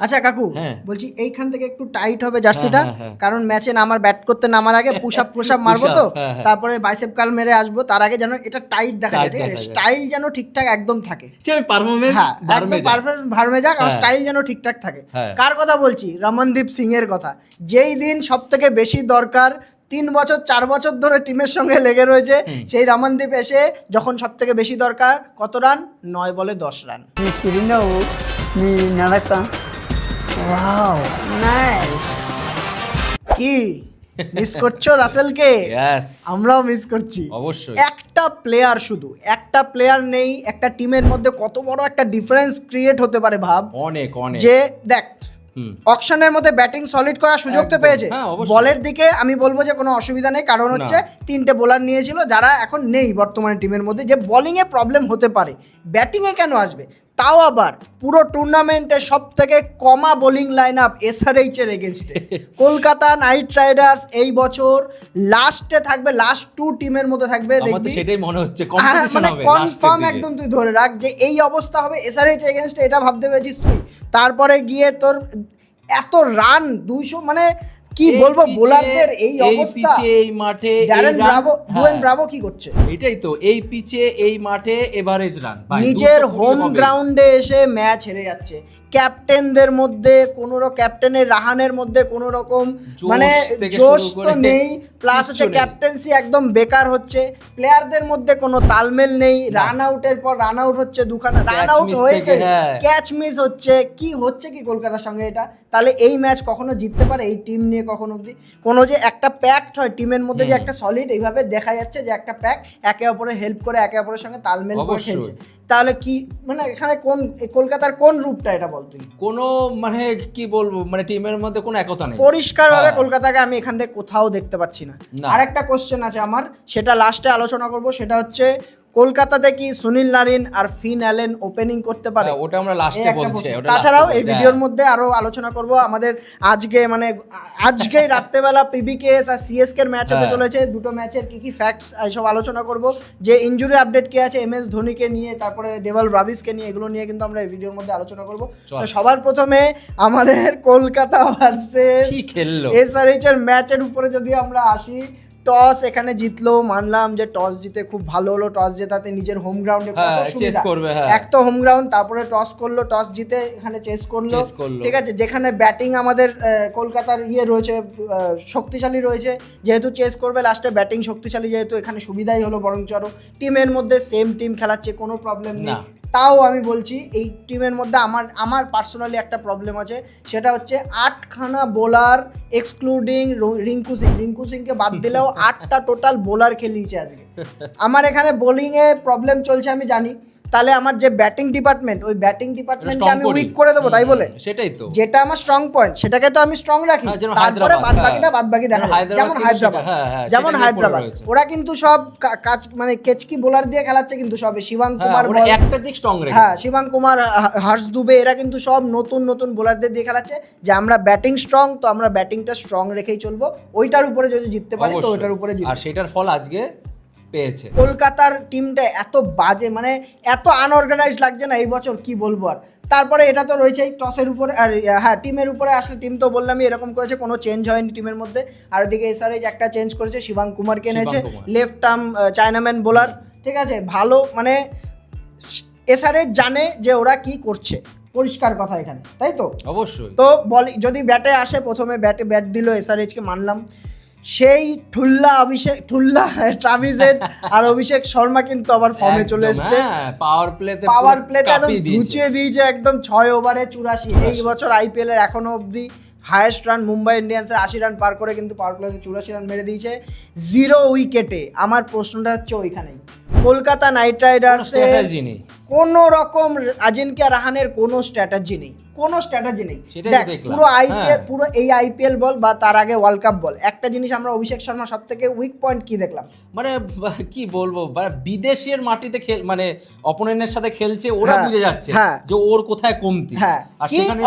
আচ্ছা কাকু, বলছি এইখান থেকে একটু টাইট হবে জার্সিটা, কারণ ম্যাচে ব্যাট করতে নামার আগে পুশ আপ মারবো তো, তারপরে বাইসেপ কার্ল মেরে আসবো, তার আগে যেন এটা টাইট দেখা যায়, ঠিক আছে? স্টাইল যেন ঠিকঠাক একদম থাকে, একদম পারফরমেন্স ভার্মে যাক, আর স্টাইল যেন ঠিকঠাক থাকে। কার কথা বলছি? রমনদীপ সিং এর কথা। যেই দিন সব থেকে বেশি দরকার, 3 বছর 4 বছর ধরে টিমের সঙ্গে লেগে রয়েছে, সেই রমনদীপ এসে যখন সব থেকে বেশি দরকার, কত রান? 9 বলে 10 রান। Wow, nice. কি মিস করছো রাসেলকে? আমরাও মিস করছি অবশ্যই। একটা প্লেয়ার, শুধু একটা প্লেয়ার নেই, একটা টিমের মধ্যে কত বড় একটা ডিফারেন্স ক্রিয়েট হতে পারে ভাব। অনেক যে দেখ, অকশনের মধ্যে ব্যাটিং সলিড করার সুযোগ তো পেয়েছে, বলের দিকে আমি বলবো যে কোনো অসুবিধা নেই, কারণ হচ্ছে 3টে বোলার নিয়েছিল যারা এখন নেই বর্তমানে টিমের মধ্যে, যে বোলিংয়ে প্রবলেম হতে পারে, ব্যাটিংয়ে কেন আসবে? তাও আবার পুরো টুর্নামেন্টে সব থেকে কমা বোলিং লাইন আপ এসআরএইচ এর এগেনস্টে। কলকাতা নাইট রাইডার্স এই বছর লাস্টে থাকবে, লাস্ট 2 টিমের মধ্যে থাকবে, দেখবি সেটাই মনে হচ্ছে মানে কনফার্ম একদম তুই ধরে রাখ যে এই অবস্থা হবে এসআরএইচ এগেনস্টে, এটা ভাবতে পেরেছিস তুই? তারপরে গিয়ে তোর এত রান 200, মানে কি বলবো বোলারদের এই অবস্থা, এই মাঠে ডুয়েন ব্রাভো কি করছে? এটাই তো, এই পিচে এই মাঠে এভারেজ রান, নিজের হোম গ্রাউন্ডে এসে ম্যাচ হেরে যাচ্ছে। ক্যাপ্টেনদের মধ্যে ক্যাপ্টেনের রাহানের মধ্যে কোনো রকম মানে জোশ তো নেই, প্লাস হচ্ছে ক্যাপ্টেন্সি একদম বেকার হচ্ছে, প্লেয়ারদের মধ্যে কোনো তালমেল নেই, রান আউটের পর রান আউট হচ্ছে, দুখানা রান আউট হয়েছে, ক্যাচ মিস হচ্ছে, কি হচ্ছে কি কলকাতার সঙ্গে এটা? তাহলে এই ম্যাচ কখনো জিততে পারে এই টিম নিয়ে? কখনো অবধি কোনো যে একটা প্যাক্ট হয় টিমের মধ্যে, যে একটা সলিড এইভাবে দেখা যাচ্ছে যে একটা প্যাক একে অপরে হেল্প করে, একে অপরের সঙ্গে তালমেল করে খেলছে, তাহলে কি মানে এখানে কোন কলকাতার কোন রূপটা এটা বল তুই? কোনো মানে কি বলবো, মানে টিমের মধ্যে কোনো একতা নেই পরিষ্কারভাবে কলকাতাকে আমি এখান থেকে কোথাও দেখতে পাচ্ছি না। আরেকটা কোশ্চেন আছে আমার, সেটা লাস্টে আলোচনা করব, সেটা হচ্ছে কলকাতাতে কি সুনীল নারিন আর ফিন অ্যালেন ওপেনিং করতে পারে? ওটা আমরা লাস্টে বলছি। তাছাড়াও এই ভিডিওর মধ্যে আরো আলোচনা করব আমাদের আজকেই রাত্রেবেলা পিবিকেএস আর সিএসকে এর ম্যাচ হতে চলেছে, দুটো ম্যাচের কি কি ফ্যাক্টস এইসব আলোচনা করব, যে ইনজুরি আপডেট কি আছে এমএস ধোনিকে নিয়ে, তারপরে ডেভাল ব্রাভিসকে নিয়ে, এগুলো নিয়ে কিন্তু আমরা এই ভিডিওর মধ্যে আলোচনা করব। তো সবার প্রথমে আমাদের কলকাতা ভার্সেস এসআরএইচ এর ম্যাচের উপরে যদি আমরা আসি, টস এখানে জিতলো, মানলাম যে টস জিতে খুব ভালো হলো, টস জেতাতে নিজের হোম গ্রাউন্ডে কত সুবিধা, এক তো হোম গ্রাউন্ড, তারপরে টস করলো, টস জিতে এখানে চেস করলো, ঠিক আছে? যেখানে ব্যাটিং আমাদের কলকাতার রয়েছে, শক্তিশালী রয়েছে, যেহেতু চেস করবে লাস্টে ব্যাটিং শক্তিশালী, যেহেতু এখানে সুবিধাই হলো, বরঞ্চ আরো টিমের মধ্যে সেম টিম খেলাচ্ছে, কোনো প্রবলেম নেই। তাও আমি বলছি এই টিমের মধ্যে আমার পার্সোনালি একটা প্রবলেম আছে, সেটা হচ্ছে 8খানা বোলার এক্সক্লুডিং রিঙ্কু সিংকে বাদ দিলেও 8টা টোটাল বোলার খেলিয়েছে আজকে। আমার এখানে বোলিংয়ে প্রবলেম চলছে আমি জানি, তাহলে আমার যে ব্যাটিং ডিপার্টমেন্ট, ওই ব্যাটিং ডিপার্টমেন্টকে আমি উইক করে দেবো, তাই বলে? সেটাই তো, যেটা আমার স্ট্রং পয়েন্ট সেটাকে তো আমি স্ট্রং রাখি, তারপরে বাদবাকি দেখা যায়। যেমন হায়দ্রাবাদ ওরা কিন্তু সব কাজ মানে কেচকি বোলার দিয়ে খেলাচ্ছে, কিন্তু সবে শিবাঙ্গ কুমার একটা দিক স্ট্রং রেখেছে, শিবাঙ্গ কুমার, হর্ষ দুবে, এরা কিন্তু সব নতুন বোলারদের দিয়ে খেলাচ্ছে, যে আমরা ব্যাটিং স্ট্রং, তো আমরা ব্যাটিংটা স্ট্রং রেখেই চলবো, ওইটার উপরে যদি জিততে পারি তো ওইটার উপরে জিতবো, আর সেটার ফল আজকে পেয়েছে। কলকাতার টিমটা এত বাজে, মানে এত আনঅর্গানাইজড লাগছে না এই বছর, কি বলবো আর। তারপরে এটা তো রয়েছে টসের উপরে, আর টিমের উপরে আসলে টিম তো বললামই এরকম করেছে, কোনো চেঞ্জ হয়নি টিমের মধ্যে। আর ওদিকে এসআরএইচ একটা চেঞ্জ করেছে, শিবাঙ্গ কুমারকে এনেছে, লেফট আর্ম চায়নাম্যান বোলার, ঠিক আছে? ভালো, মানে এসআরএইচ জানে যে ওরা কি করছে, পরিষ্কার কথা এখানে, তাই তো? অবশ্যই। তো যদি ব্যাটে আসে, প্রথমে ব্যাট দিল এসআরএইচকে, মানলাম, সেই ঠুল্লা ট্রাভিস হেড আর অভিষেক শর্মা কিন্তু আবার ফর্মে চলে এসেছে, পাওয়ার প্লেতে একদম ধুচিয়ে দিয়েছে, একদম 6 ওভারে 84। এই বছর আইপিএল এর এখনো অবধি হায়েস্ট রান মুম্বাই ইন্ডিয়ান্সের 80 রান পার করে, কিন্তু পাওয়ার প্লেতে 84 রান মেরে দিয়েছে 0 উইকেটে। আমার প্রশ্নটা হচ্ছে ওইখানেই, কলকাতা নাইট রাইডার্সের কোনো রকম আজিঙ্ক্য রাহানের কোনো স্ট্র্যাটেজি নেই। পুরো এই আইপিএল বল বা তার আগে ওয়ার্ল্ড কাপ বল, একটা জিনিস আমরা অভিষেক শর্মা সব থেকে উইক পয়েন্ট কি দেখলাম, মানে কি বলবো, বিদেশের মাটিতে মানে অপোনেন্টের সাথে খেলছে, ওরা বুঝে যাচ্ছে যে ওর কোথায় কমতি। আর সেখানে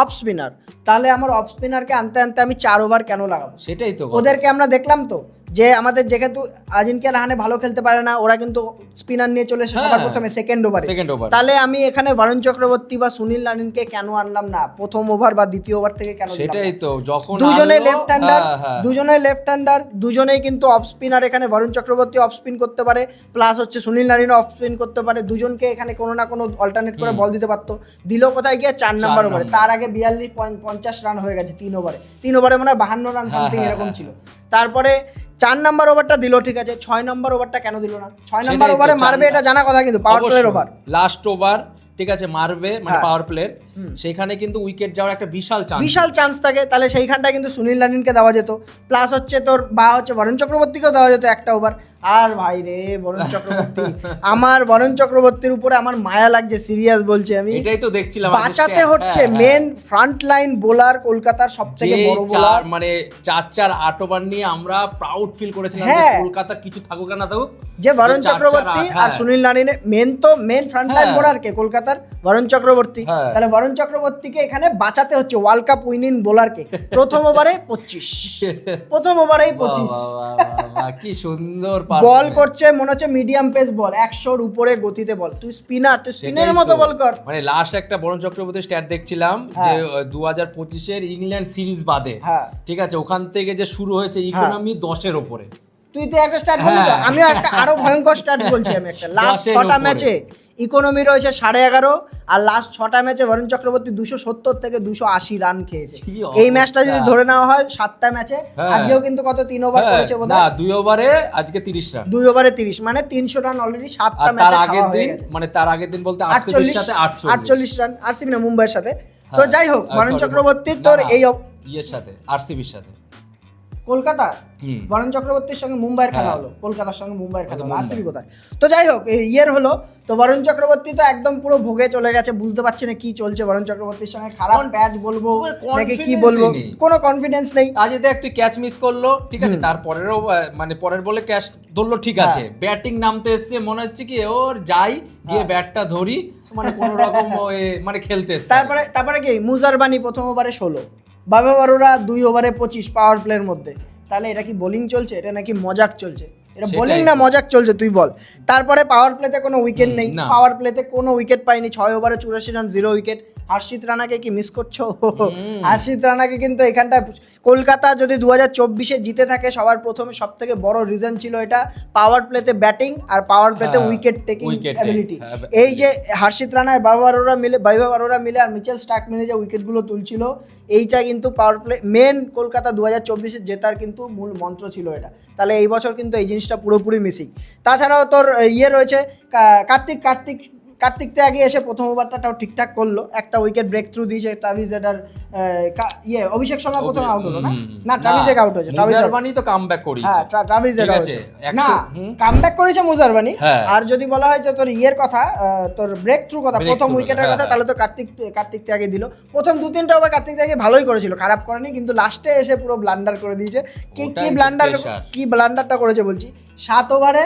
অফ স্পিনার, তাহলে আমার অফ স্পিনারকে আনতে আমি 4 ওভার কেন লাগাবো? সেটাই তো, ওদেরকে আমরা দেখলাম তো যে আমাদের যেহেতু আজিঙ্ক্য রাহানে ভালো খেলতে পারে না, ওরা কিন্তু স্পিনার নিয়ে চলে এসে সবার প্রথমে সেকেন্ড ওভারে। তাহলে আমি এখানে বরুণ চক্রবর্তী বা সুনীল নারিনকে কেন আনলাম না প্রথম ওভার বা দ্বিতীয় ওভার থেকে কেন দিলাম? সেটাই তো, যখন দুজনেই লেফট হ্যান্ডার, দুজনেই কিন্তু অফ স্পিনার। এখানে বরুণ চক্রবর্তী অফ স্পিন করতে পারে, প্লাস হচ্ছে সুনীল নারিন অফ স্পিন করতে পারে। দুজনকে এখানে কোনো না কোনো অল্টারনেট করে বল দিতে পারতো। দিল কোথায় গিয়ে 4 নম্বর ওভারে, তার আগে 42-50 রান হয়ে গেছে 3 ওভারে মনে হয় 52 রান সামথিং এরকম ছিল। তারপরে 4 নম্বর ওভারটা দিল, ঠিক আছে, 6 নম্বর ওভারটা কেন দিল না? 6 নম্বর ওভারে মারবে এটা জানা কথা, কিন্তু পাওয়ার প্লের ওভার, লাস্ট ওভার, ঠিক আছে, মারবে মানে পাওয়ার প্লের, সেখানে কিন্তু উইকেট যাওয়ার একটা বিশাল চান্স থাকে। তাহলে সেইখানটা কিন্তু সুনীল নারিনকে দেওয়া যেত, প্লাস হচ্ছে তোর বা হচ্ছে বরুণ চক্রবর্তীকেও দেওয়া যেত একটা ওভার। আর ভাই রে বরুণ চক্রবর্তী, আমার বরুণ চক্রবর্তীর উপরে আমার মায়া লাগছে, সিরিয়াস বলছি আমি। এটাই তো দেখছিলাম, বাঁচাতে হচ্ছে মেন ফ্রন্ট লাইন বোলার কলকাতার সবথেকে বড় বোলার, মানে 4-4-8 ওভার নিয়ে আমরা প্রাউড ফিল করেছিলাম কলকাতার কিছু থাকুক না থাকুক, যে বরুণ চক্রবর্তী আর সুনীল নারিনের মেন ফ্রন্ট লাইন বোলার কে কলকাতার বরুণ চক্রবর্তী। তাহলে বরুণ চক্রবর্তীকে এখানে বাঁচাতে হচ্ছে ওয়ার্ল্ড কাপ উইনিং বোলারকে। প্রথম ওভারে 25 প্রথম ওভারেই 25 কি সুন্দর বল করছে, মনে হচ্ছে মিডিয়াম পেস বল, 100-র উপরে গতিতে বল। তুই স্পিনের মতো বল কর। মানে লাস্ট একটা বরুণ চক্রবর্তী স্ট্যাট দেখছিলাম যে 2025-এর ইংল্যান্ড সিরিজ বাদে, ঠিক আছে, ওখান থেকে যে শুরু হয়েছে ইকোনমি 10-এর উপরে। তুই তো একটা স্ট্যাট বললি তো, আমি একটা আরো ভয়ঙ্কর স্ট্যাট বলছি। আমি একটা লাস্ট 6টা ম্যাচে ইকোনমি রয়েছে 11.5, আর লাস্ট 6টা ম্যাচে বরুণ চক্রবর্তী 270 থেকে 280 রান খেয়েছে। এই ম্যাচটা যদি ধরে নেওয়া হয় 7টা ম্যাচে, আজকেও কিন্তু কত 3 ওভার করেছে বোধহয়, না 2 ওভারে আজকে 30 রান, 2 ওভারে 30 মানে 300 রান অলরেডি 7টা ম্যাচে খাওয়া হয়ে গেছে। মানে তার আগের দিন বলতে আরসিবির সাথে 48 রান, আরসিবি না মুম্বাইয়ের সাথে। তো যাই হোক, বরুণ চক্রবর্তী তোর এই ইয়ের সাথে আরসিবির সাথে কলকাতা, বরুণ চক্রবর্তীর সঙ্গে মুম্বাইয়ের খেলা হলো, কলকাতার সঙ্গে মুম্বাইয়ের খেলা হলো, আরসিবি কোথায়? তো যাই হোক, ইয়ের হলো তো বরুণ চক্রবর্তী তো একদম পুরো ভোগে চলে গেছে, বুঝতে পারছি না কি চলছে বরুণ চক্রবর্তীর সঙ্গে। খারাপ প্যাচ বলবো নাকি কি বলবো, কোনো কনফিডেন্স নেই। আজ দেখ তুই ক্যাচ মিস করলো, ঠিক আছে, তারপরেরও মানে পরের বলে ক্যাচ ধরলো, ঠিক আছে, ব্যাটিং নামতে এসছে, মনে হচ্ছে কি ওর যাই গিয়ে ব্যাটটা ধরি, মানে কোনো রকম মানে খেলতে এসছে। তারপরে কি মুজারবানি প্রথম ওভারে 16, বাবা বারোরা 2 ওভারে 25 পাওয়ার প্লের মধ্যে। তাহলে এটা কি বোলিং চলছে, এটা নাকি মজাক চলছে? এটা বোলিং না মজাক চলছে তুই বল। তারপরে পাওয়ার প্লেতে কোনো উইকেট নেই, পাওয়ার প্লেতে কোনো উইকেট পাইনি, 6 ওভারে 84 রান, 0 উইকেট। হর্ষিত রানাকে কি মিস করছো? হর্ষিত রানাকে কিন্তু এখানটায় কলকাতা যদি 2024-এ জিতে থাকে, সবার প্রথমে সব থেকে বড় রিজন ছিল এটা, পাওয়ার প্লেতে ব্যাটিং আর পাওয়ার প্লেতে উইকেট টেকিং অ্যাবিলিটি। এই যে হর্ষিত রানা, বৈভব অরোরা মিলে আর মিচেল স্টার্ক মিলে যে উইকেটগুলো তুলছিল, এইটা কিন্তু পাওয়ার প্লে মেন কলকাতা 2024-এ জেতার কিন্তু মূল মন্ত্র ছিল এটা। তাহলে এই বছর কিন্তু এই জিনিসটা পুরোপুরি মিসিং। তাছাড়াও তোর ইয়ে রয়েছে কার্তিক ত্যাগী এসে প্রথম ওভারটাও ঠিকঠাক করলো, একটা উইকেট ব্রেক থ্রু দিয়েছে। ট্রাভিস হেডার অভিষেক শর্মা প্রথম আউট হলো না ট্রাভিস আউট হয়েছে, মুজারবানি তো কামব্যাক করেছে। হ্যাঁ, ট্রাভিস হেডার না কামব্যাক করেছে মুজারবানি। আর যদি বলা হয় যে তোর ইয়ের কথা, তোর ব্রেক থ্রু কথা, প্রথম উইকেটের কথা, তাহলে তো কার্তিক ত্যাগী দিল। প্রথম 2-3টা ওভার কার্তিক ত্যাগী ভালোই করেছিল, খারাপ করেনি, কিন্তু লাস্টে এসে পুরো ব্লান্ডার করে দিয়েছে। কি ব্লান্ডারটা করেছে বলছি, 7 ওভারে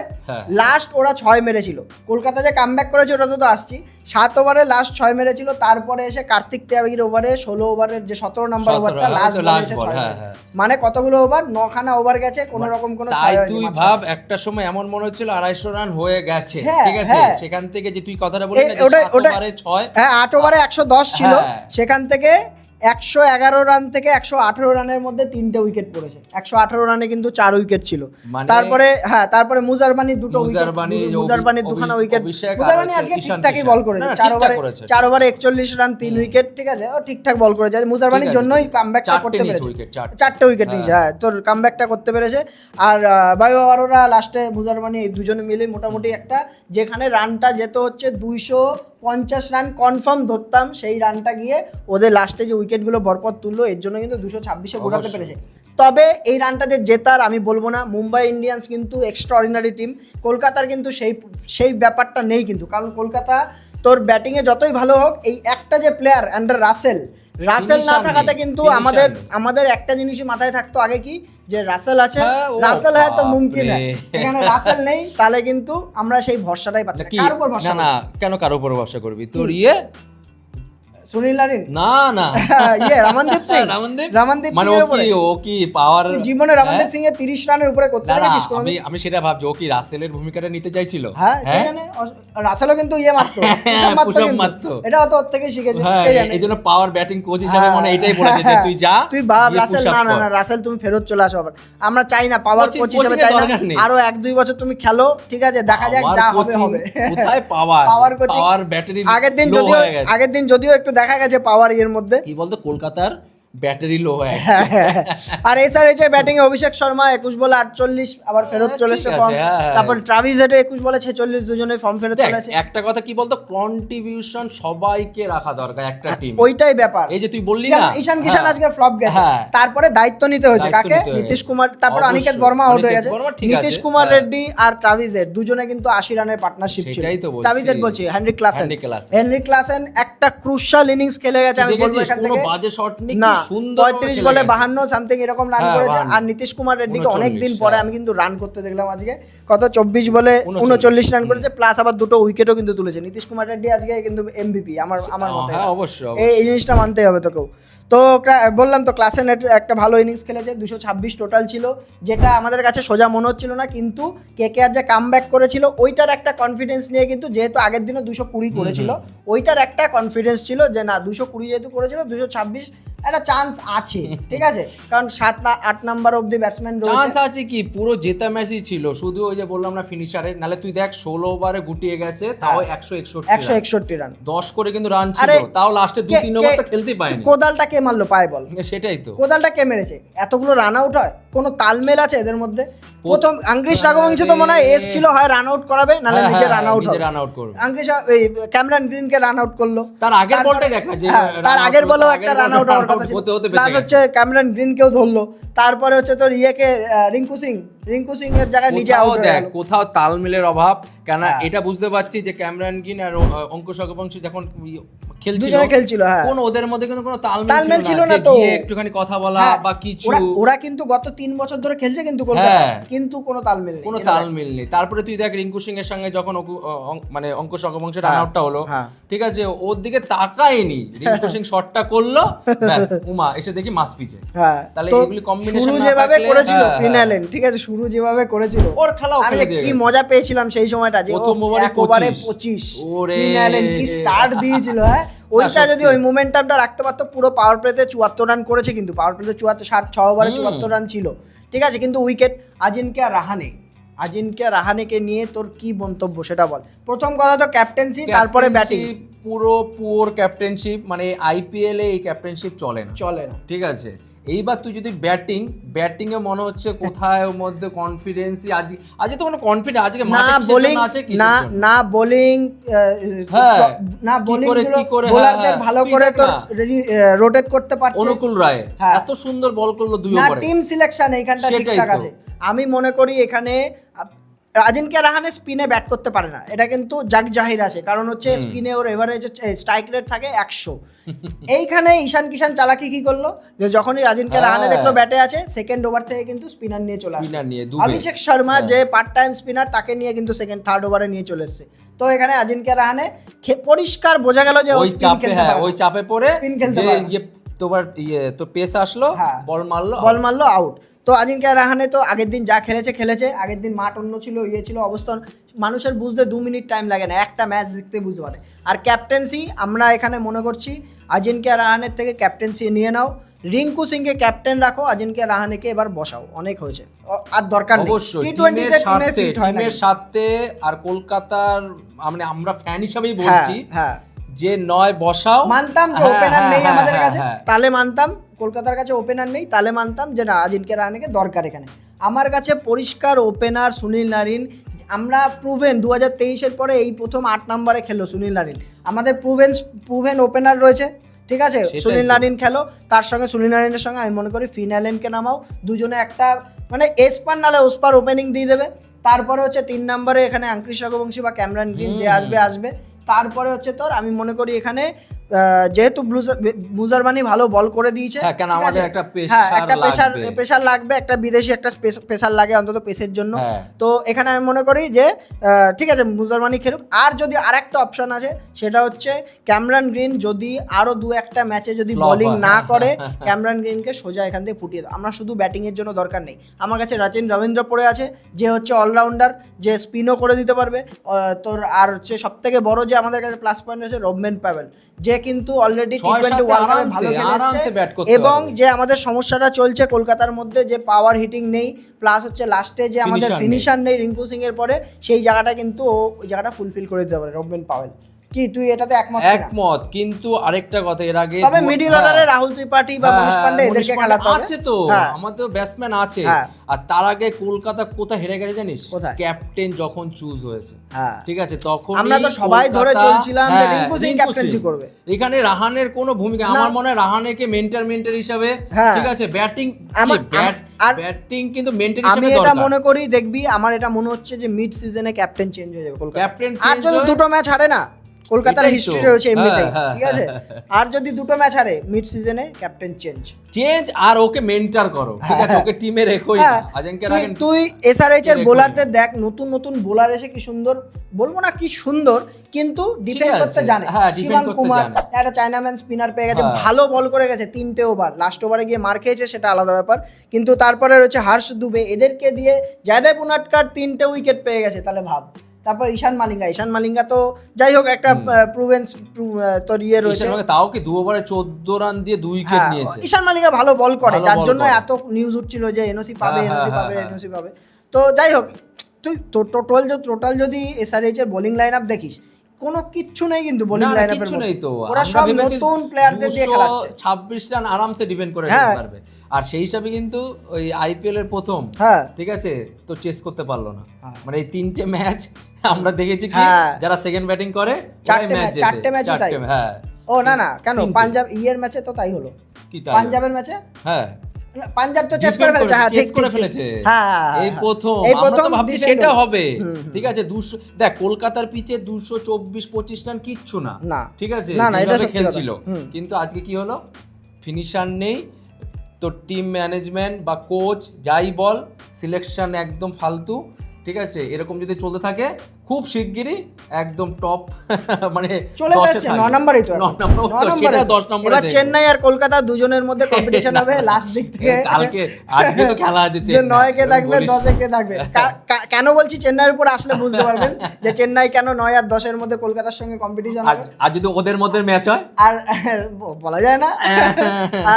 লাস্ট ওরা 6 মেরেছিল। কলকাতা যে কামব্যাক করেছে ওটা তো আসছি, 7 ওভারে লাস্ট 6 মেরেছিল। তারপরে এসে কার্তিক ত্যাগীর ওভারে 16 ওভারের যে 17 নম্বর ওভারটা লাস্ট বল, মানে কতগুলো ওভার, 9খানা ওভার গেছে, কোনো রকম কোনো তাই তুই ভাব একটা সময় এমন মনে হচ্ছিল 250 রান হয়ে গেছে, ঠিক আছে, সেখান থেকে যে তুই কথাটা বললি না, 7 ওভারে 6, হ্যাঁ 8 ওভারে 110 ছিল, সেখান থেকে 111 রান থেকে 118 রানের মধ্যে 3টে উইকেট পড়েছে। 118 রানে কিন্তু 4 উইকেট ছিল। তারপরে মুজারবানি 2টো উইকেট, মুজারবানি 2খানা উইকেট। মুজারবানি আজকে ঠিকঠাকই বল করেছে, 4 ওভারে 41 রান 3 উইকেট, ঠিক আছে, ও ঠিকঠাক বল করেছে। মুজারবানির জন্যই কামব্যাকটা করতে পেরেছে, 4টে উইকেট নিয়েছে, হ্যাঁ, তোর কামব্যাকটা করতে পেরেছে। আর বৈভব অরোরা লাস্টে, মুজারবানি, এই দুজনে মিলে মোটামুটি একটা, যেখানে রানটা যেত হচ্ছে 250 রান কনফার্ম ধরতাম, সেই রানটা গিয়ে ওদের লাস্টে যে উইকেটগুলো বরপর তুললো, এর জন্য কিন্তু 226-এ ঘোরাতে পেরেছে। তবে এই রানটা যে জেতার আমি বলবো না, মুম্বাই ইন্ডিয়ান্স কিন্তু এক্সট্রাঅর্ডিনারি টিম, কলকাতার কিন্তু সেই ব্যাপারটা নেই কিন্তু। কারণ কলকাতা তোর ব্যাটিংয়ে যতই ভালো হোক, এই একটা যে প্লেয়ার আন্ডার রাসেল না থাকাতে কিন্তু আমাদের একটা জিনিসই মাথায় থাকতো আগে, কি যে রাসেল আছে, রাসেল হ্যাঁ তো মুমকিন হ্যাঁ, এখানে রাসেল নেই, তাহলে কিন্তু আমরা সেই ভরসাটাই পাচ্ছি। কার উপর ভরসা? না, কেন কার উপর ভরসা করবি? তোর সুনীল নারিন না না ইয়ে রমনদীপ সিং রমনদীপ মানে সিং এর উপরে ও কি পাওয়ার তুই জীবনে রমনদীপ সিং এর 30 রানের উপরে করতে দেখেছিস কোনোদিন? আমি সেটা ভাবছি ও কি রাসেলের ভূমিকাটা নিতে চাইছিল। হ্যাঁ কে জানে, রাসেলও কিন্তু ইয়ে মারতো, পুশ-আপ মারতো পুশ-আপ কিন্তু। মারতো। এটা তো ওর থেকেই শিখেছে, হ্যাঁ কে জানে। এইজন্য পাওয়ার ব্যাটিং কোচ হিসেবে মানে এটাই বলেছে যে তুই যা তুই ভাব গিয়ে রাসেল, push up না না কর। না রাসেল তুমি ফেরত চলে আসো আবার, আমরা চাই না পাওয়ার Coaching- কোচ হিসেবে coaching চাই এর না, দরকার নেই। আরো 1-2 বছর তুমি খেলো, ঠিক আছে, দেখা যাক Power যা হবে coaching, হবে। কোথায় পাওয়ার পাওয়ার কোচিং, পাওয়ার ব্যাটারি আগের দিন যদিও একটু দেখা গেছে পাওয়ার এর মধ্যে। কি বলতো কলকাতার ব্যাটারি লো হয়ে আর এসআরএইচ এর ব্যাটিং এ অভিষেক শর্মা 21 বলে 48 আবার ফেরত হ্যাঁ, চলে ঠিক এসেছে আছে, ফর্ম। হ্যাঁ। তারপর ট্রাভিস হেডে 21 বলে 46 দুজনের ফর্ম ফেরত দেখ চলে এসেছে। একটা কথা কি বলতো কন্ট্রিবিউশন সবাইকে রাখা দরকার একটা টিম। ওইটাই ব্যাপার। এই যে তুই বললি যেমন না ঈশান কিষান হ্যাঁ, আজকে ফ্লপ গেছে, হ্যাঁ। তারপরে দায়িত্ব নিতে হয়েছে দায়িত্ব কাকে? নিতে হয়েছে। নীতিশ কুমার, তারপর অবশ্যই। অনিকেত বর্মা আউট হয়ে অনিকেত গেছে। বর্মা ঠিক নীতিশ আছে, কুমার হ্যাঁ। রেড্ডি আর ট্রাভিস হেড দুজনে কিন্তু 80 রানের পার্টনারশিপ ছিল। সেটাই তো বলছি। ট্রাভিস হেড বলছি, Henry Klaasen. Henry Klaasen. Henry Klaasen একটা ক্রুশাল ইনিংস খেলে গেছে, আমি বলবো দেখেছিস এখান কোনো থেকে। বাজে শট নেই, না, কি সুন্দর 35 বলে 52 সামথিং এরকম রান হ্যাঁ, করেছে। 52 আর নীতিশ কুমার রেড্ডিকে 39, অনেক দিন পরে হ্যাঁ। আমি কিন্তু রান করতে দেখলাম আজকে, কত 24 বলে 39 রান করেছে, প্লাস আবার দুটো উইকেটও কিন্তু তুলেছে। নীতিশ কুমার রেড্ডি আজকে কিন্তু এমভিপি আমার মতে। হ্যাঁ অবশ্যই এই জিনিসটা মানতেই হবে তোকেও। তো বললাম তো ক্লাসেন একটা ভালো ইনিংস খেলেছে, 226 টোটাল ছিল, যেটা আমাদের কাছে সোজা মনে হচ্ছিল না, কিন্তু কেকেআর যে কামব্যাক করেছিল ওইটার একটা কনফিডেন্স নিয়ে, কিন্তু যেহেতু আগের দিনও 220 করেছিল, ওইটার একটা কনফিডেন্স ছিল যে না 220 যেহেতু করেছিল 226 একটা চান্স আছে, ঠিক আছে, কারণ 7-8 নাম্বার অব্দি ব্যাটসম্যান চান্স রয়েছে। আছে কি পুরো জেতা ম্যাচই ছিল, শুধু ওই যে বললাম না ফিনিশারের, নালে তুই দেখ 16 ওভারে গুটিয়ে গেছে তাও 161 রান, 10 করে কিন্তু রান ছিল, আরে তাও লাস্টে 2-3 ওভার তো খেলতেই পায়নি। কোদালটা কে মারলো পায়ে বল? সেটাই তো কোদালটা কে মেরেছে? এতগুলো রান আউট হয়, কোনো তালমেল আছে এদের মধ্যে? প্রথম আঙ্গ্রিস রাঘবংশী তো মনে হয় এস ছিল, হয় রান আউট করাবে নাহলে নিজে রান আউট হবে। রান আউট করবে। আঙ্গ্রিস এই ক্যামেরন গ্রিনকে রান আউট করলো, তার আগের বলটাই দেখ না যে তার আগের বলেও একটা রান আউট হওয়ার কথা ছিল, প্লাস হচ্ছে ক্যামেরন গ্রিনকেও ধরলো, তারপরে হচ্ছে তোর ইয়েকে রিঙ্কু সিং এর জায়গায় নিজে আউট হয়ে দেখ গেল। কোথাও তালমেলের অভাব, কেন এটা বুঝতে পারছি যে ক্যামেরন গ্রিন আর অঙ্কুশ রাঘবংশী যখন দুজনে খেলছিল, হ্যাঁ, কোন ওদের মধ্যে কিন্তু কোনো তালমেল ছিল না যে তো। গিয়ে একটুখানি কথা বলা হ্যাঁ, বা কিছু, ওরা কিন্তু গত 3 বছর ধরে খেলছে কিন্তু কলকাতা, হ্যাঁ। কিন্তু কোনো তালমেল নেই, কোনো তালমিল নেই। তারপরে তুই দেখ রিঙ্কু সিং এর সঙ্গে যখন মানে অঙ্কুশ রাঘবংশের রান আউটটা হলো, হ্যাঁ। ঠিক আছে, ওর দিকে তাকায়নি, রিঙ্কু সিং শটটা করলো, ব্যাস উমা এসে দেখি মাস পিছে। হ্যাঁ, তাহলে তো এগুলি combination শুরু না যেভাবে থাকলে, করেছিল হ্যাঁ, ফিনালেন, ঠিক আছে, শুরু যেভাবে করেছিল ওর খেলাও আমি খেলে দিয়ে কি গেছে। মজা পেয়েছিলাম সেই সময়টা, যে প্রথম ওভারে একবারে 25 25 ফিনালেন কি স্টার্ট দিয়েছিল, হ্যাঁ, ওইটা সত্যি। যদি ওই মোমেন্টামটা রাখতে পারতো, পুরো পাওয়ার প্লেতে 74 রান করেছে, কিন্তু পাওয়ার প্লেতে 6 ওভারে 74 রান ছিল, ঠিক আছে, কিন্তু উইকেট আজিনকে রাহানেকে নিয়ে তোর কি মন্তব্য সেটা বল। প্রথম কথা তো ক্যাপ্টেন্সি, তারপরে ব্যাটিং। Captaincy পুরো পুয়োর ক্যাপ্টেনশিপ, মানে আইপিএল এ এই ক্যাপ্টেনশিপ চলে না, ঠিক আছে। এইবার তুই যদি ব্যাটিং এ মনে হচ্ছে কোথায় ওর মধ্যে কনফিডেন্সই, আজকে তো কোনো কনফিডেন্স আজকে মাঠে কিসের জন্য আছে, কিসের জন্য? না বোলিং, হ্যাঁ, না কি বোলিং করে, গুলো কি করে, বোলারদের হ্যাঁ, ভালো তুই করে দেখ তোর না। রোটেট করতে পারছে অনুকূল রায় হ্যাঁ। এত সুন্দর বল করলো 2 না, ওভারে। টিম সিলেকশন এইখানটা সেটাই ঠিকঠাক তো। আছে। আমি মনে করি এখানে আজিনকে রাহানে স্পিনে ব্যাট করতে পারে না, এটা কিন্তু জাহির আছে, কারণ হচ্ছে স্পিনে ওর এভারেজ স্ট্রাইক রেট থাকে 100। এইখানে ঈশান কিষান চালাকি কি করলো, যে যখনই আজিনকে রাহানে দেখলো ব্যাটে আছে, সেকেন্ড ওভার থেকে কিন্তু স্পিনার নিয়ে চলে আসলো, স্পিনার নিয়ে দুবে। অভিষেক শর্মা যে পার্ট টাইম স্পিনার, তাকে নিয়ে কিন্তু থার্ড ওভারে নিয়ে চলে এসেছে। তো এখানে আজিনকে রাহানে পরিষ্কার বোঝা গেল যে ও ওই স্পিন চাপে, খেলতে হ্যাঁ পারে না। ওই চাপে পড়ে স্পিন খেলতে যে পারে না। তোমার তোর পেস আসলো, হ্যাঁ। বল মারলো আউট। তো আজিনকে রাহানে তো আগের দিন যা খেলেছে, আগের দিন মাঠ অন্য ছিল, ছিল অবস্থান, মানুষের বুঝতে 2 মিনিট টাইম লাগে না, একটা ম্যাচ দেখতে বুঝতে পারে। আর ক্যাপ্টেন্সি আমরা এখানে মনে করছি আজিনকে রাহানের থেকে ক্যাপ্টেন্সি নিয়ে নাও, রিঙ্কু সিংকে ক্যাপ্টেন রাখো, আজিনকে রাহানেকে এবার বসাও, অনেক হয়েছে, আর দরকার নেই। অবশ্যই টি20 তে টিমে ফিট হয় না, টিমের সাথে। আর কলকাতার মানে আমরা ফ্যান হিসেবেই বলছি, হ্যাঁ যে নয় বসাও, মানতাম যে হ্যাঁ, ওপেনার নেই হ্যাঁ, আমাদের হ্যাঁ, কাছে, হ্যাঁ। তাহলে মানতাম, কলকাতার কাছে ওপেনার নেই, তাহলে মানতাম যে না আজিনকে রাহানেকে দরকার এখানে। আমার কাছে পরিষ্কার ওপেনার সুনীল নারিন, আমরা প্রুভেন 2023-এর পরে এই প্রথম 8 নম্বরে খেললো সুনীল নারিন, আমাদের প্রুভেন ওপেনার রয়েছে, ঠিক আছে, সুনীল নারিন খেলো, তার সঙ্গে সুনীল নারিনের সঙ্গে আমি মনে করি ফিনালেনকে নামাও, দুজনে একটা মানে এসপার নালে ওসপার ওপেনিং দিয়ে দেবে। তারপরে হচ্ছে 3 নম্বরে এখানে আঙ্কিশ রাঘবংশী বা ক্যামেরন গ্রিন যে আসবে, তারপরে হচ্ছে তোর আমি মনে করি এখানে যেহেতু মুজারবানি ভালো বল করে দিয়েছে, হ্যাঁ, কেন ঠিক আমাদের আছে? একটা হ্যাঁ, পেসার একটা লাগবে। পেসার লাগবে, একটা বিদেশি একটা পেসার লাগে অন্তত পেসের জন্য। হ্যাঁ। তো এখানে আমি মনে করি যে ঠিক আছে মুজারবানি খেলুক। আর যদি আরেকটা অপশন আছে সেটা হচ্ছে ক্যামেরন গ্রিন যদি আরো 2-1টা ম্যাচে যদি Flop বোলিং হয়। না করে, ক্যামেরন গ্রিনকে সোজা এখান থেকে ফুটিয়ে দাও। আমরা শুধু ব্যাটিং এর জন্য দরকার নেই, আমার কাছে রাচিন রবীন্দ্র পড়ে আছে, যে হচ্ছে অলরাউন্ডার, যে স্পিনও করে দিতে পারবে তোর। আর হচ্ছে সব থেকে বড় যে আমাদের কাছে প্লাস পয়েন্ট হচ্ছে রবম্যান প্যাভেল, যে কিন্তু অলরেডি টি20 ওয়ার্ল্ড কাপে ভালো খেলে এসেছে। এবং যে আমাদের সমস্যাটা চলছে কলকাতার মধ্যে, যে পাওয়ার হিটিং নেই, প্লাস হচ্ছে লাস্টে যে আমাদের ফিনিশার নেই রিঙ্কু সিং এর পরে, সেই জায়গাটা কিন্তু ওই জায়গাটা ফুলফিল করে দিতে পারে রবম্যান পাওয়েল। কি তুই এটাতে একমত? একমত, কিন্তু আরেকটা কথা, এর আগে তবে মিডল অর্ডারে রাহুল ত্রিপাঠী বা মনীষ পান্ডে এদেরকে খেলাতে হবে। আছে তো, আমাদের ব্যাটসম্যান আছে। আর তার আগে কলকাতা কোথায় হেরে গেছে জানিস? ক্যাপ্টেন যখন চুজ হয়েছে, ঠিক আছে, তখন আমরা তো সবাই ধরে চলছিলাম যে রিঙ্কু সিং ক্যাপ্টেন্সি করবে। এখানে রাহানের কোনো ভূমিকা, আমার মনে হয় রাহানেকে মেন্টর হিসাবে, ঠিক আছে, ব্যাটিং কিন্তু মেন্টর হিসাবে আমি এটা মনে করি, দেখবি আমার এটা মনে হচ্ছে যে মিড সিজনে ক্যাপ্টেন চেঞ্জ হয়ে যাবে কলকাতা। আর যদি দুটো ম্যাচ হারে না, কলকাতার হিস্ট্রি রয়েছে এমনিতেই, ঠিক আছে, আর যদি দুটো ম্যাচ হারে মিড সিজনে ক্যাপ্টেন চেঞ্জ আর ওকে মেন্টর করো, ঠিক আছে, ওকে টিমে রেখোই না। আজকে রাখেন তুই এসআরএইচ এর বোলারদের দেখ, নতুন বোলার এসে কি সুন্দর, বলবো না কি সুন্দর, কিন্তু ডিফেন্ড করতে জানে। শিবম কুমার একটা চায়নাম্যান স্পিনার পেয়ে গেছে, ভালো বল করে গেছে 3টে ওভার, লাস্ট ওভারে গিয়ে মার খেয়েছে সেটা আলাদা ব্যাপার, কিন্তু তারপরে রয়েছে হর্ষ দুবে, এদেরকে দিয়ে জয়দেব উনাটকার 3টে উইকেট পেয়ে গেছে, তাহলে ভাব। তারপর ঈশান মালিঙ্গা তো যাই হোক একটা প্রুভেন তোর ইয়ে রয়েছে, তাও কি 2 ওভারে 14 রান দিয়ে 2 উইকেট নিয়েছে। ঈশান মালিঙ্গা ভালো বল করে, যার জন্য এত নিউজ উঠছিল যে এনওসি পাবে। তো যাই হোক, তুই টোটাল যদি এসআরএইচ এর বোলিং লাইন আপ দেখিস, কোনো কিচ্ছু নেই কিন্তু বোলিং লাইন আপের কিছু নেই তো, ওরা সব নতুন প্লেয়ারদের দিয়ে খেলাচ্ছে। 26 রান আরামসে ডিফেন্ড করে পারবে। আর সেই হিসাবে কিন্তু ওই আইপিএল এর প্রথম, ঠিক আছে, তো চেস করতে পারলো না। মানে এই 3টে ম্যাচ আমরা দেখেছি কি, যারা সেকেন্ড ব্যাটিং করে 4টে ম্যাচে তাই। ও না কেন, পাঞ্জাব ইয়ের ম্যাচে তো তাই হলো, পাঞ্জাবের ম্যাচে পাঞ্জাব তো চেস করে ফেলেছে। হ্যাঁ, ঠিক করে ফেলেছে। এই প্রথম আমরা তো ভাবছি সেটা হবে, ঠিক আছে। 200 দেখ কলকাতার পিচে 224-25 রান কিচ্ছু না, ঠিক আছে, যেভাবে খেলছিল। কিন্তু আজকে কি হলো, ফিনিশার নেই, তো টিম ম্যানেজমেন্ট বা কোচ যাই বল, সিলেকশন একদম ফালতু, ঠিক আছে। এরকম যদি চলতে থাকে খুব শিগগিরই একদম টপ মানে চলে যাচ্ছে 9 নম্বরেই তো, 9 নম্বর, সেটা 10 নম্বরে। এবার চেন্নাই আর কলকাতা দুজনের মধ্যে কম্পিটিশন হবে লাস্ট দিক থেকে। আজকে তো খেলা আছে, যে 9 কে থাকবে 10 কে থাকবে। কেন বলছি চেন্নাইয়ের উপর আসলে বুঝতে পারবেন যে চেন্নাই কেন 9 আর 10 এর মধ্যে কলকাতার সঙ্গে কম্পিটিশন হবে। আর যদি ওদের মধ্যে ম্যাচ হয়, আর বলা যায় না।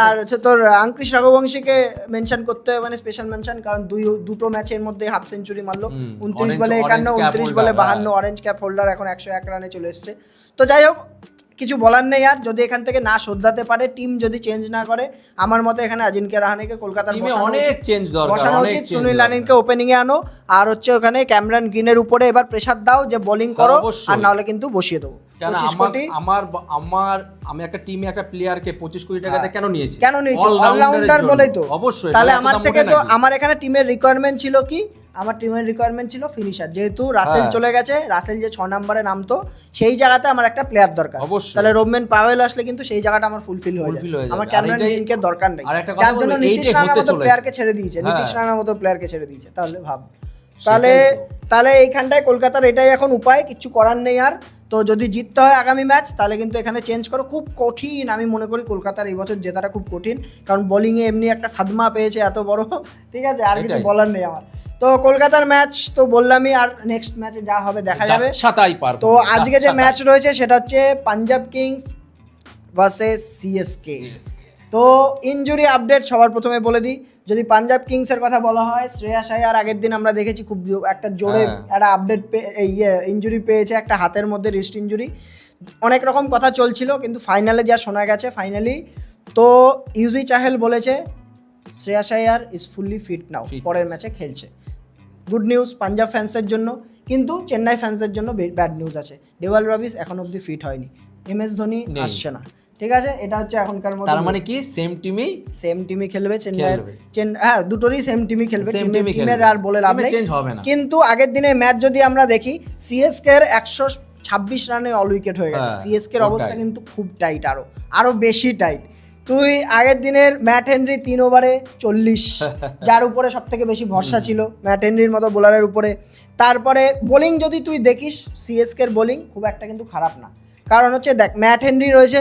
আর হচ্ছে তোর আঙ্কৃশ রঘুবংশীকে মেনশন করতে হবে, মানে স্পেশাল মেনশন, কারণ দুটো ম্যাচের মধ্যে হাফ সেঞ্চুরি মারলো, 29 বলে 51, 29 বলে 52, অরেঞ্জ ক্যাপ হোল্ডার, এখন 101 রানে চলে এসেছে। তো যাই হোক, কিছু বলার নেই। আর যদি এখান থেকে না শোধরাতে পারে, টিম যদি চেঞ্জ না করে, আমার মতে এখানে আজিঙ্ক্য রাহানেকে কলকাতার বসানো উচিত। সুনীল নারিনকে ওপেনিং এ আনো, আর হচ্ছে ওখানে ক্যামেরন গ্রিনের উপরে এবার প্রেসার দাও যে বোলিং করো, আর না হলে কিন্তু বসিয়ে দেবো। আমি একটা টিমে একটা প্লেয়ারকে 25 কোটি টাকাতে কেন নিয়েছি অলরাউন্ডার বলেই তো। অবশ্যই, তাহলে আমার এখানে টিমের রিকোয়ারমেন্ট ছিল কি, আমার টিমের রিকোয়ারমেন্ট ছিল ফিনিশার। যেহেতু রাসেল চলে গেছে, রাসেল যে 6 নম্বরে নামতো, সেই জায়গাতে আমার একটা প্লেয়ার দরকার। তাহলে রবম্যান পাওয়েল আসলে কিন্তু সেই জায়গাটা আমার ফুলফিল হয়ে যাবে। আমার ক্যামেরন গ্রিনকে দরকার নেই, যার জন্য নীতিশ রানার মতো প্লেয়ারকে ছেড়ে দিয়েছে। তাহলে ভাব, তাহলে এইখানটায় কলকাতার এটাই এখন উপায়, কিছু করার নেই আর। তো যদি জিততে হয় আগামী ম্যাচ, তাহলে কিন্তু এখানে চেঞ্জ করো। খুব কঠিন, আমি মনে করি কলকাতার এই বছর জেতাটা খুব কঠিন, কারণ বোলিংয়ে এমনি একটা সাদমা পেয়েছে এত বড়, ঠিক আছে, আর কিছু বলার নেই আমার। তো কলকাতার ম্যাচ তো বললামই, আর নেক্সট ম্যাচে যা হবে দেখা যাবে। তো আজকে যে ম্যাচ রয়েছে সেটা হচ্ছে পাঞ্জাব কিংস ভার্সেস সিএসকে। তো ইনজুরি আপডেট সবার প্রথমে বলে দিই, যদি পাঞ্জাব কিংসের কথা বলা হয়, শ্রেয়াস আয়ার আগের দিন আমরা দেখেছি খুব একটা জোরে একটা আপডেট ইনজুরি পেয়েছে, একটা হাতের মধ্যে রিস্ট ইনজুরি। অনেক রকম কথা চলছিল, কিন্তু ফাইনালে যা শোনা গেছে ফাইনালি, তো ইউজি চাহেল বলেছে শ্রেয়াস আয়ার ইজ ফুললি ফিট নাও, পরের ম্যাচে খেলছে। গুড নিউজ পাঞ্জাব ফ্যান্সদের জন্য, কিন্তু চেন্নাই ফ্যান্সদের জন্য ব্যাড নিউজ আছে। ডেওয়াল ব্রাভিস এখন অবধি ফিট হয়নি, MS ধোনি আসছে না, ঠিক আছে। এটা হচ্ছে এখনকার মধ্যে, তার মানে কি সেম টিমই খেলবে চেন্নাই। হ্যাঁ, দুটোরই সেম টিমই খেলবে, টিমের আর বলে লাভ নেই। কিন্তু আগের দিনে ম্যাচ যদি আমরা দেখি, সিএসকে এর 26 রানে অল উইকেট হয়ে গেছে। হ্যাঁ, সিএসকের ওটাই। অবস্থা কিন্তু খুব টাইট, আরো বেশি টাইট। তুই আগের দিনের ম্যাট হেনরি 3 ওভারে 40, যার উপরে সব থেকে বেশি ভরসা ছিল ম্যাট হেনরির মতো বোলারের উপরে। তারপরে বোলিং যদি তুই দেখিস, সিএসকের বোলিং খুব একটা কিন্তু খারাপ না। কারণ হচ্ছে দেখ, ম্যাট হেনরি রয়েছে,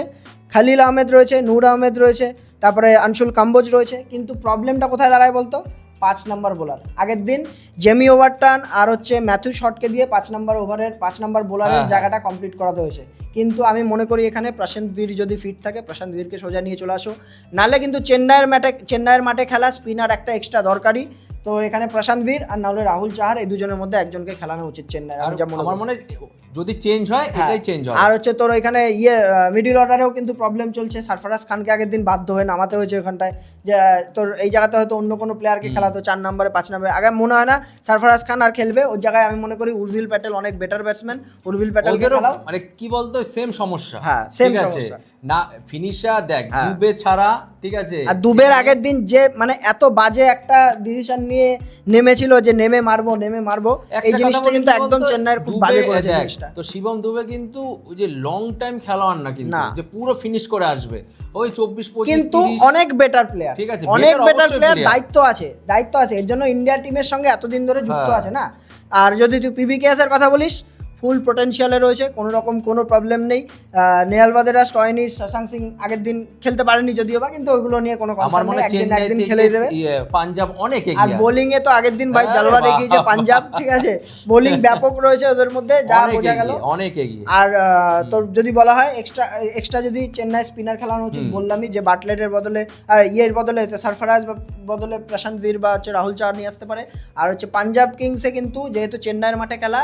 খালিল আহমেদ রয়েছে, নূর আহমেদ রয়েছে, তারপরে আনসুল কাম্বোজ রয়েছে, কিন্তু প্রবলেমটা কোথায় দাঁড়ায় বলতো? 5 নম্বর বোলার। আগের দিন জেমি ওভারটন আর হচ্ছে ম্যাথিউ শটকে দিয়ে 5 নম্বর বোলারের জায়গাটা কমপ্লিট করাতে হয়েছে। কিন্তু আমি মনে করি এখানে প্রশান্ত বীর যদি ফিট থাকে, প্রশান্ত বীরকে সোজা নিয়ে চলে আসো। নাহলে কিন্তু চেন্নাইয়ের মাঠে খেলা স্পিনার একটা এক্সট্রা দরকারি। তো এখানে প্রশান্ত বীর আর নাহলে রাহুল চাহার, এই দুজনের মধ্যে একজনকে খেলানো উচিত চেন্নাই। আমার মনে হয় যদি চেঞ্জ হয় এটাই চেঞ্জ হবে। আর হচ্ছে তোর এখানে মিডল অর্ডারেও কিন্তু প্রবলেম চলছে। সরফরাজ খানকে আগের দিন বাধ্য হয়ে নামাতে হয়েছে ওখানটায়, যে তোর এই জায়গাতে হয়তো অন্য কোনো প্লেয়ারকে খেলাতো 4 নম্বরে 5 নম্বরে। আগে মনে হয় না সরফরাজ খান আর খেলবে ওর জায়গায়। আমি মনে করি উর্ভিল প্যাটেল অনেক বেটার ব্যাটসম্যান, উর্ভিল প্যাটেলকে খেলাও। মানে কি বলতো, সেম সমস্যা। হ্যাঁ, সেম ঠিক আছে সমস্যা। না, ফিনিশার দেখ দুবে ছাড়া, ঠিক আছে। আর দুবের আগের দিন যে মানে এত বাজে একটা ডিসিশন নিয়ে নেমেছিল, যে নেমে মারবো, এই জিনিসটা কিন্তু একদম চেন্নাইয়ের খুব বাজে করেছে জিনিসটা। তো শিবম দুবে কিন্তু ওই যে লং টাইম খেলোয়াড় না, কিন্তু যে পুরো ফিনিশ করে আসবে ওই 24-25, কিন্তু অনেক বেটার প্লেয়ার, ঠিক আছে, অনেক বেটার অবশ্যই প্লেয়ার। player। দায়িত্ব আছে, এর জন্য ইন্ডিয়া টিমের সঙ্গে এতদিন ধরে যুক্ত আছে না। আর যদি তুই পিবিকেএস এর কথা বলিস, ফুল পোটেনশিয়ালে রয়েছে, কোনো রকম কোনো প্রবলেম নেই। নেহাল বাদেরা, স্টয়নিস, শশাঙ্ক সিং আগের দিন খেলতে পারেনি যদিও বা, কিন্তু ওইগুলো নিয়ে কোনো আমার কনসার্ন মনে নেই, হয় একদিন খেলেই দেবে। পাঞ্জাব অনেক আর এগিয়ে আছে। বোলিং এ তো আগের দিন ভাই জালওয়া দেখিয়েছে পাঞ্জাব, ঠিক আছে। বোলিং ব্যাপক রয়েছে ওদের মধ্যে, যা অনেক বোঝা গেল। এগিয়ে, অনেক এগিয়ে। আর তোর যদি বলা হয় এক্সট্রা যদি চেন্নাই স্পিনার খেলানো উচিত, বললামই যে বাটলেটের বদলে ইয়ের বদলে সারফরাজ বদলে প্রশান্ত বীর বা হচ্ছে রাহুল চাহার নিয়ে আসতে পারে। আর হচ্ছে পাঞ্জাব কিংসে কিন্তু যেহেতু চেন্নাইয়ের মাঠে খেলা,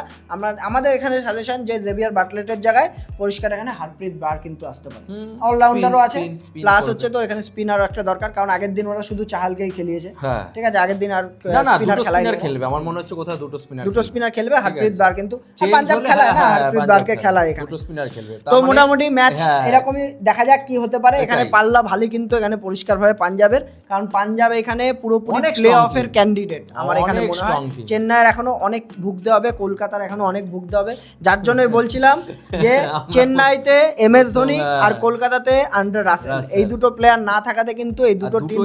আমাদের এখানে সাজেশন যে জেভিয়ার বাটলেটের জায়গায় পরিষ্কার এখানে হারপ্রীত ব্রার কিন্তু আসতে পারে। অলরাউন্ডারও আছে, প্লাস হচ্ছে তো এখানে স্পিনারও একটা দরকার, কারণ আগের দিন ওরা শুধু চাহালকেই খেলিয়েছে, ঠিক আছে। আগের দিন আর স্পিনার খেলবে, আমার মনে হচ্ছে কোথাও দুটো স্পিনার খেলবে। হারপ্রীত ব্রার কিন্তু পাঞ্জাব খেলায় না, হারপ্রীত ব্রারকে খেলায় এখানে, দুটো স্পিনার খেলবে। তো মোটামুটি ম্যাচ এরকমই, দেখা যাক কি হতে পারে। এখানে পাল্লা ভালো কিন্তু এখানে পরিষ্কারভাবে পাঞ্জাবের, কারণ পাঞ্জাব এখানে পুরোপুরি প্লে অফের ক্যান্ডিডেট। আমার এখানে মনে হয় চেন্নাইয়ের এখনো অনেক ভুগতে হবে, কলকাতার এখনো অনেক ভুগতে হবে। যার জন্যই বলছিলাম যে চেন্নাইতে MS ধোনি আর কলকাতাতে আন্ডার রাসেল, এই দুটো প্লেয়ার না থাকাতে কিন্তু এই দুটো টিম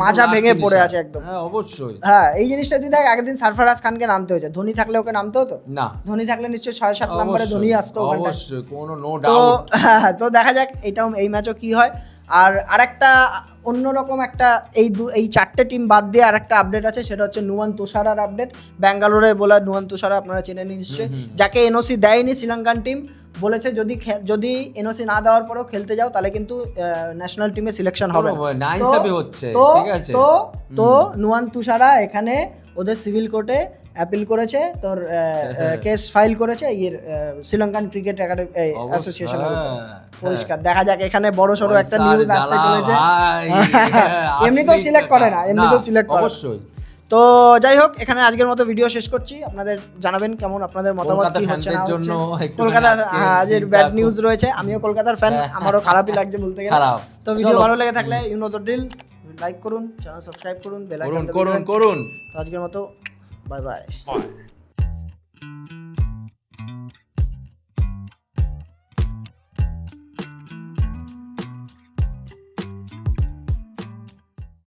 মাজা ভেঙে পড়ে আছে একদম। অবশ্যই, হ্যাঁ, এই জিনিসটা তুই দেখ, আগের দিন সারফরাজ খানকে নামতে হয়েছে, ধোনি থাকলে ওকে নামতে হতো না? ধোনি থাকলে নিশ্চয়ই 6-7 নম্বরে ধোনি আসতো ওখানটা। অবশ্যই, কোনো নো তো ডাউট। তো দেখা যাক এই ম্যাচও কি হয়। আর আরেকটা অন্যরকম একটা এই 4টে টিম বাদ দিয়ে আরেকটা আপডেট আছে, সেটা হচ্ছে নুয়ান তুষারার আপডেট। ব্যাঙ্গালোরের বোলার নুয়ান তুষারা, আপনারা চেনেন নিশ্চয়ই, যাকে এনওসি দেয়নি শ্রীলঙ্কান টিম। বলেছে যদি এনওসি না দেওয়ার পরেও খেলতে যাও তাহলে কিন্তু ন্যাশনাল টিমে সিলেকশন হবে না। তো নুয়ান তুষারা এখানে ওদের সিভিল কোর্টে অ্যাপিল করেছে, তোর কেস ফাইল করেছে শ্রীলঙ্কান ক্রিকেট অ্যাসোসিয়েশনের উপর। পরিষ্কার দেখা যাক, এখানে বড় সড়ো একটা নিউজ আসতে চলেছে। এমনিতেও সিলেক্ট করে না, অবশ্যই। তো যাই হোক, এখানে আজকের মতো ভিডিও শেষ করছি। আপনাদের জানাবেন কেমন আপনাদের মতামত কি হচ্ছে না হচ্ছে। কলকাতা আজের ব্যাড নিউজ রয়েছে, আমিও কলকাতার ফ্যান, আমারও খারাপই লাগছে বলতে গেলে। তো ভিডিও ভালো লেগে থাকলে you know the drill, like করুন, চ্যানেল সাবস্ক্রাইব করুন, বেল আইকন করুন। তো আজকের মতো বাই বাই।